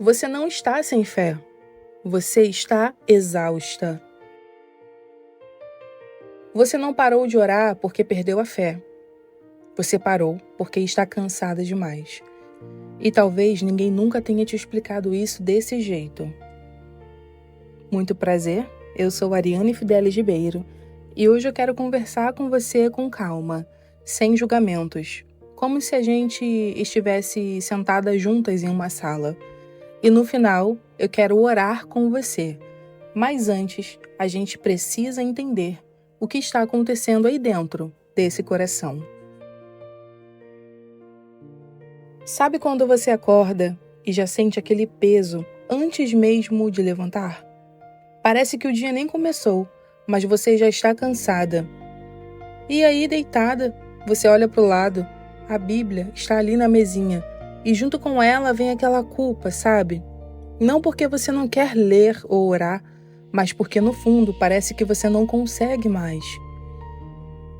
Você não está sem fé. Você está exausta. Você não parou de orar porque perdeu a fé. Você parou porque está cansada demais. E talvez ninguém nunca tenha te explicado isso desse jeito. Muito prazer, eu sou Ariane Fidelis Ribeiro e hoje eu quero conversar com você com calma, sem julgamentos, como se a gente estivesse sentada juntas em uma sala. E no final, eu quero orar com você. Mas antes, a gente precisa entender o que está acontecendo aí dentro desse coração. Sabe quando você acorda e já sente aquele peso antes mesmo de levantar? Parece que o dia nem começou, mas você já está cansada. E aí, deitada, você olha para o lado, a Bíblia está ali na mesinha, e junto com ela vem aquela culpa, sabe? Não porque você não quer ler ou orar, mas porque no fundo parece que você não consegue mais.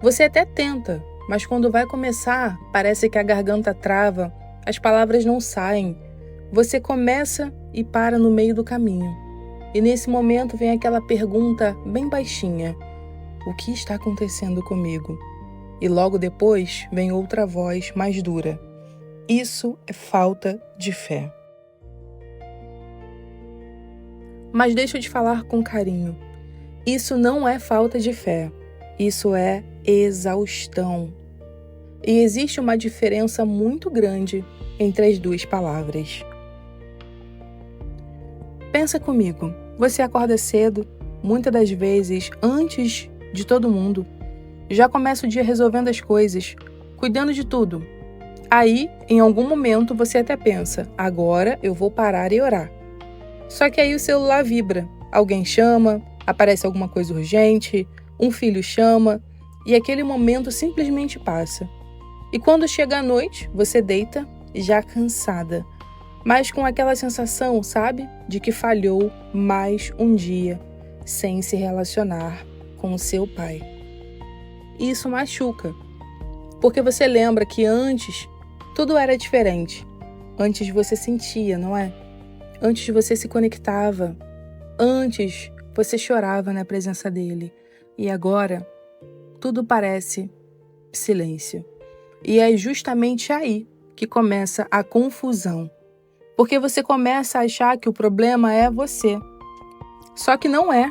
Você até tenta, mas quando vai começar, parece que a garganta trava, as palavras não saem. Você começa e para no meio do caminho. E nesse momento vem aquela pergunta bem baixinha: o que está acontecendo comigo? E logo depois vem outra voz mais dura: isso é falta de fé. Mas deixa eu te falar com carinho. Isso não é falta de fé. Isso é exaustão. E existe uma diferença muito grande entre as duas palavras. Pensa comigo. Você acorda cedo, muitas das vezes antes de todo mundo. Já começa o dia resolvendo as coisas, cuidando de tudo. Aí, em algum momento, você até pensa: agora eu vou parar e orar. Só que aí o celular vibra, alguém chama, aparece alguma coisa urgente, um filho chama, e aquele momento simplesmente passa. E quando chega a noite, você deita, já cansada, mas com aquela sensação, sabe, de que falhou mais um dia, sem se relacionar com o seu pai. E isso machuca, porque você lembra que antes tudo era diferente. Antes você sentia, não é? Antes você se conectava, antes você chorava na presença dele. E agora, tudo parece silêncio. E é justamente aí que começa a confusão. Porque você começa a achar que o problema é você. Só que não é.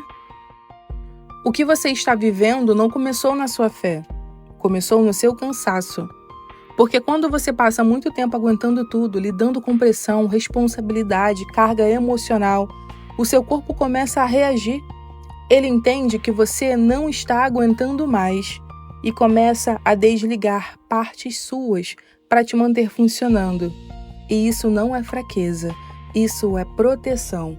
O que você está vivendo não começou na sua fé. Começou no seu cansaço. Porque quando você passa muito tempo aguentando tudo, lidando com pressão, responsabilidade, carga emocional, o seu corpo começa a reagir. Ele entende que você não está aguentando mais e começa a desligar partes suas para te manter funcionando. E isso não é fraqueza, isso é proteção.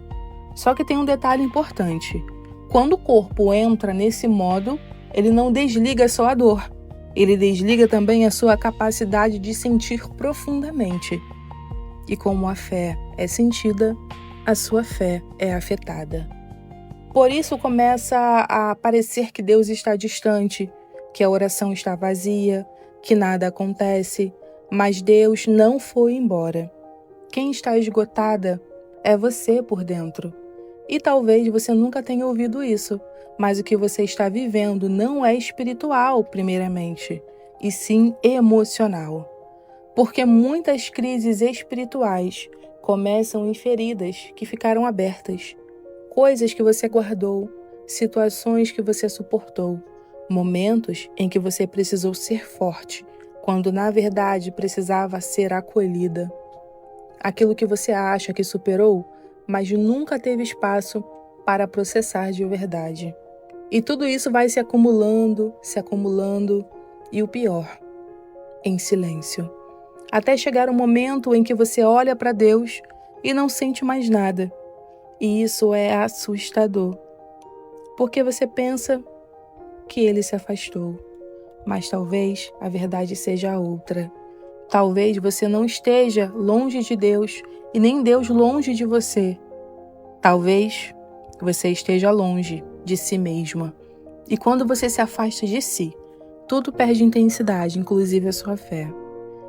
Só que tem um detalhe importante. Quando o corpo entra nesse modo, ele não desliga só a dor. Ele desliga também a sua capacidade de sentir profundamente. E como a fé é sentida, a sua fé é afetada. Por isso começa a parecer que Deus está distante, que a oração está vazia, que nada acontece, mas Deus não foi embora. Quem está esgotada é você por dentro. E talvez você nunca tenha ouvido isso, mas o que você está vivendo não é espiritual, primeiramente, e sim emocional. Porque muitas crises espirituais começam em feridas que ficaram abertas, coisas que você guardou, situações que você suportou, momentos em que você precisou ser forte, quando na verdade precisava ser acolhida. Aquilo que você acha que superou, mas nunca teve espaço para processar de verdade. E tudo isso vai se acumulando, e o pior, em silêncio. Até chegar o momento em que você olha para Deus e não sente mais nada. E isso é assustador, porque você pensa que ele se afastou, mas talvez a verdade seja outra. Talvez você não esteja longe de Deus e nem Deus longe de você. Talvez você esteja longe de si mesma. E quando você se afasta de si, tudo perde intensidade, inclusive a sua fé.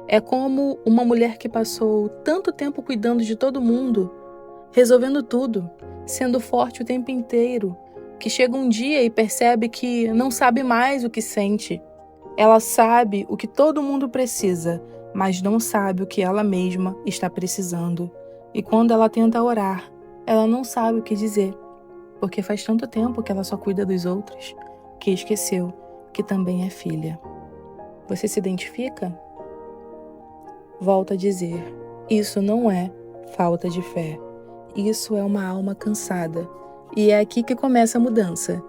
É como uma mulher que passou tanto tempo cuidando de todo mundo, resolvendo tudo, sendo forte o tempo inteiro, que chega um dia e percebe que não sabe mais o que sente. Ela sabe o que todo mundo precisa, mas não sabe o que ela mesma está precisando. E quando ela tenta orar, ela não sabe o que dizer, porque faz tanto tempo que ela só cuida dos outros, que esqueceu que também é filha. Você se identifica? Volto a dizer, isso não é falta de fé. Isso é uma alma cansada. E é aqui que começa a mudança.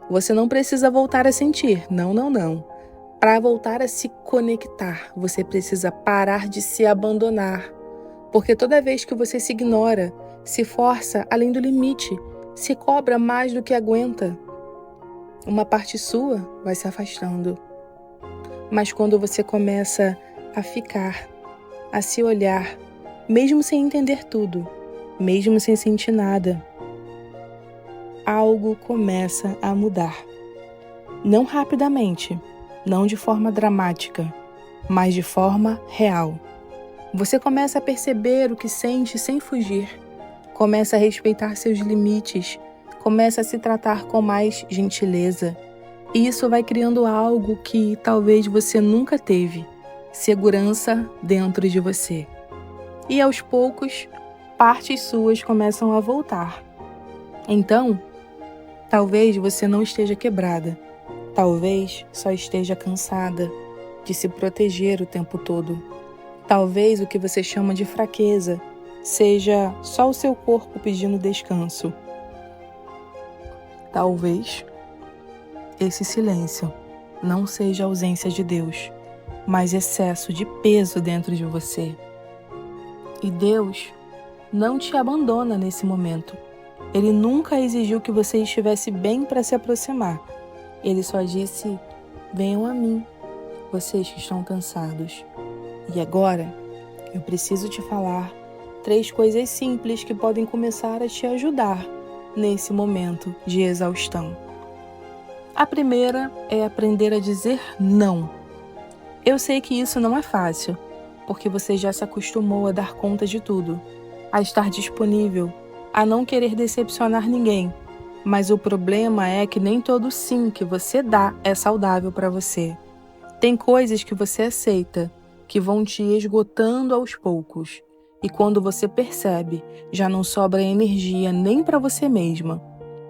Você não precisa voltar a sentir, não. Para voltar a se conectar, você precisa parar de se abandonar. Porque toda vez que você se ignora, se força além do limite, se cobra mais do que aguenta, uma parte sua vai se afastando. Mas quando você começa a ficar, a se olhar, mesmo sem entender tudo, mesmo sem sentir nada, algo começa a mudar. Não rapidamente, não de forma dramática, mas de forma real. Você começa a perceber o que sente sem fugir, começa a respeitar seus limites, começa a se tratar com mais gentileza. E isso vai criando algo que talvez você nunca teve, segurança dentro de você. E aos poucos, partes suas começam a voltar. Então, talvez você não esteja quebrada, talvez só esteja cansada de se proteger o tempo todo. Talvez o que você chama de fraqueza seja só o seu corpo pedindo descanso. Talvez esse silêncio não seja ausência de Deus, mas excesso de peso dentro de você. E Deus não te abandona nesse momento. Ele nunca exigiu que você estivesse bem para se aproximar. Ele só disse, venham a mim, vocês que estão cansados. E agora, eu preciso te falar 3 coisas simples que podem começar a te ajudar nesse momento de exaustão. A primeira é aprender a dizer não. Eu sei que isso não é fácil, porque você já se acostumou a dar conta de tudo, a estar disponível, a não querer decepcionar ninguém. Mas o problema é que nem todo sim que você dá é saudável para você. Tem coisas que você aceita, que vão te esgotando aos poucos. E quando você percebe, já não sobra energia nem para você mesma.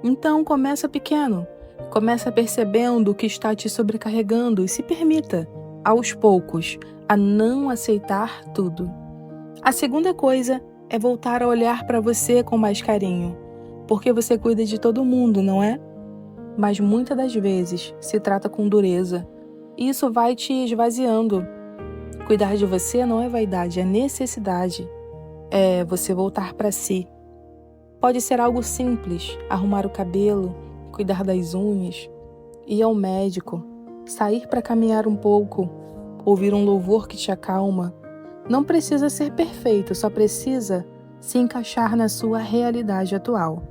Então começa pequeno. Começa percebendo o que está te sobrecarregando e se permita, aos poucos, a não aceitar tudo. A segunda coisa é voltar a olhar para você com mais carinho, porque você cuida de todo mundo, não é? Mas muitas das vezes se trata com dureza, e isso vai te esvaziando. Cuidar de você não é vaidade, é necessidade. É você voltar para si. Pode ser algo simples, arrumar o cabelo, cuidar das unhas, ir ao médico, sair para caminhar um pouco, ouvir um louvor que te acalma. Não precisa ser perfeito, só precisa se encaixar na sua realidade atual.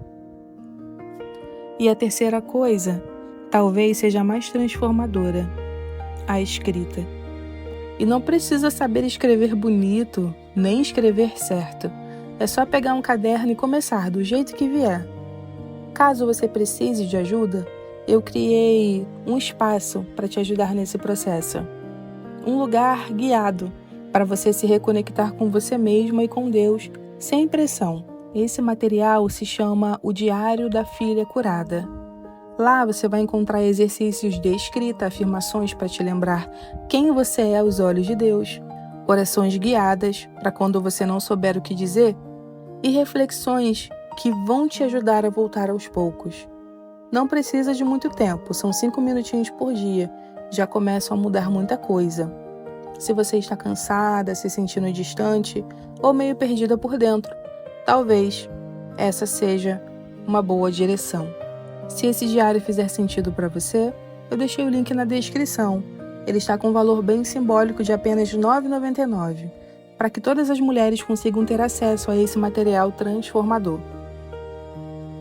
E a terceira coisa, talvez seja a mais transformadora, a escrita. E não precisa saber escrever bonito, nem escrever certo. É só pegar um caderno e começar do jeito que vier. Caso você precise de ajuda, eu criei um espaço para te ajudar nesse processo. Um lugar guiado para você se reconectar com você mesma e com Deus, sem pressão. Esse material se chama O Diário da Filha Curada. Lá você vai encontrar exercícios de escrita, afirmações para te lembrar quem você é aos olhos de Deus, orações guiadas para quando você não souber o que dizer e reflexões que vão te ajudar a voltar aos poucos. Não precisa de muito tempo, são 5 minutinhos por dia, já começam a mudar muita coisa. Se você está cansada, se sentindo distante ou meio perdida por dentro, talvez essa seja uma boa direção. Se esse diário fizer sentido para você, eu deixei o link na descrição. Ele está com um valor bem simbólico de apenas R$ 9,99, para que todas as mulheres consigam ter acesso a esse material transformador.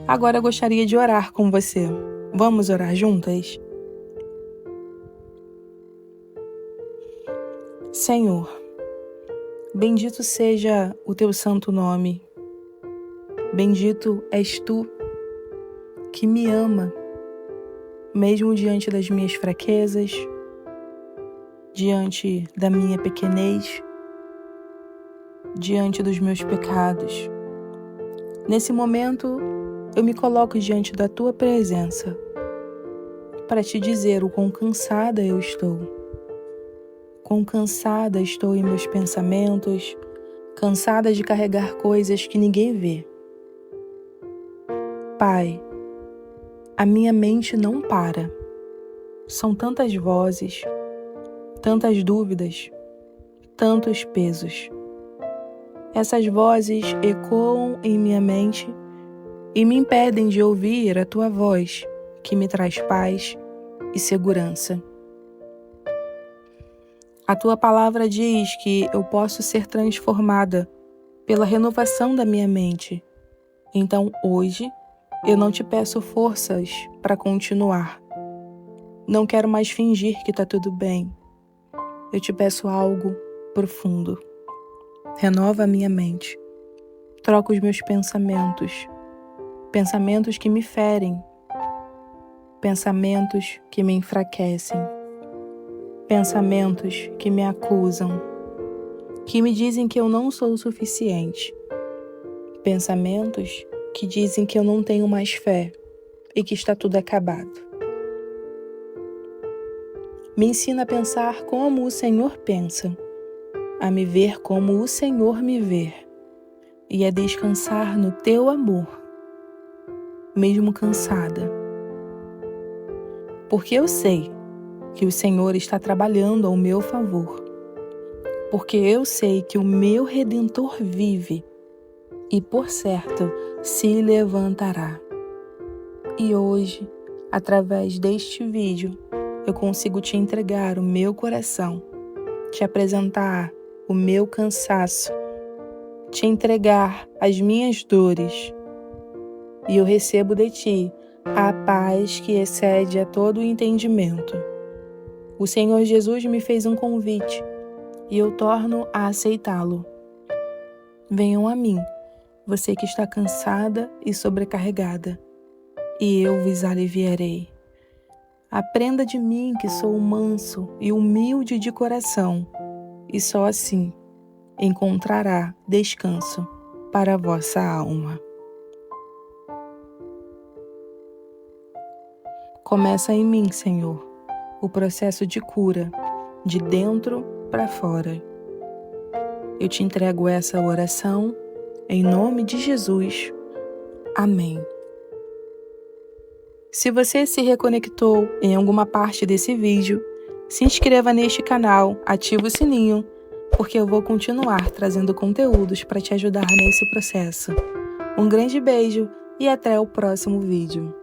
Agora eu gostaria de orar com você. Vamos orar juntas? Senhor, bendito seja o teu santo nome. Bendito és tu, que me ama, mesmo diante das minhas fraquezas, diante da minha pequenez, diante dos meus pecados. Nesse momento, eu me coloco diante da tua presença para te dizer o quão cansada eu estou. Quão cansada estou em meus pensamentos, cansada de carregar coisas que ninguém vê. Pai, a minha mente não para. São tantas vozes, tantas dúvidas, tantos pesos. Essas vozes ecoam em minha mente e me impedem de ouvir a tua voz, que me traz paz e segurança. A tua palavra diz que eu posso ser transformada pela renovação da minha mente. Então, hoje, eu não te peço forças para continuar. Não quero mais fingir que está tudo bem. Eu te peço algo profundo. Renova a minha mente. Troca os meus pensamentos. Pensamentos que me ferem. Pensamentos que me enfraquecem. Pensamentos que me acusam. Que me dizem que eu não sou o suficiente. Pensamentos que dizem que eu não tenho mais fé e que está tudo acabado. Me ensina a pensar como o Senhor pensa, a me ver como o Senhor me vê e a descansar no teu amor, mesmo cansada. Porque eu sei que o Senhor está trabalhando ao meu favor. Porque eu sei que o meu Redentor vive e, por certo, se levantará. E hoje, através deste vídeo, eu consigo te entregar o meu coração, te apresentar o meu cansaço, te entregar as minhas dores. E eu recebo de ti a paz que excede a todo o entendimento. O Senhor Jesus me fez um convite e eu torno a aceitá-lo. Venham a mim, você que está cansada e sobrecarregada, e eu vos aliviarei. Aprenda de mim que sou manso e humilde de coração, e só assim encontrará descanso para a vossa alma. Começa em mim, Senhor, o processo de cura, de dentro para fora. Eu te entrego essa oração em nome de Jesus. Amém. Se você se reconectou em alguma parte desse vídeo, se inscreva neste canal, ative o sininho, porque eu vou continuar trazendo conteúdos para te ajudar nesse processo. Um grande beijo e até o próximo vídeo.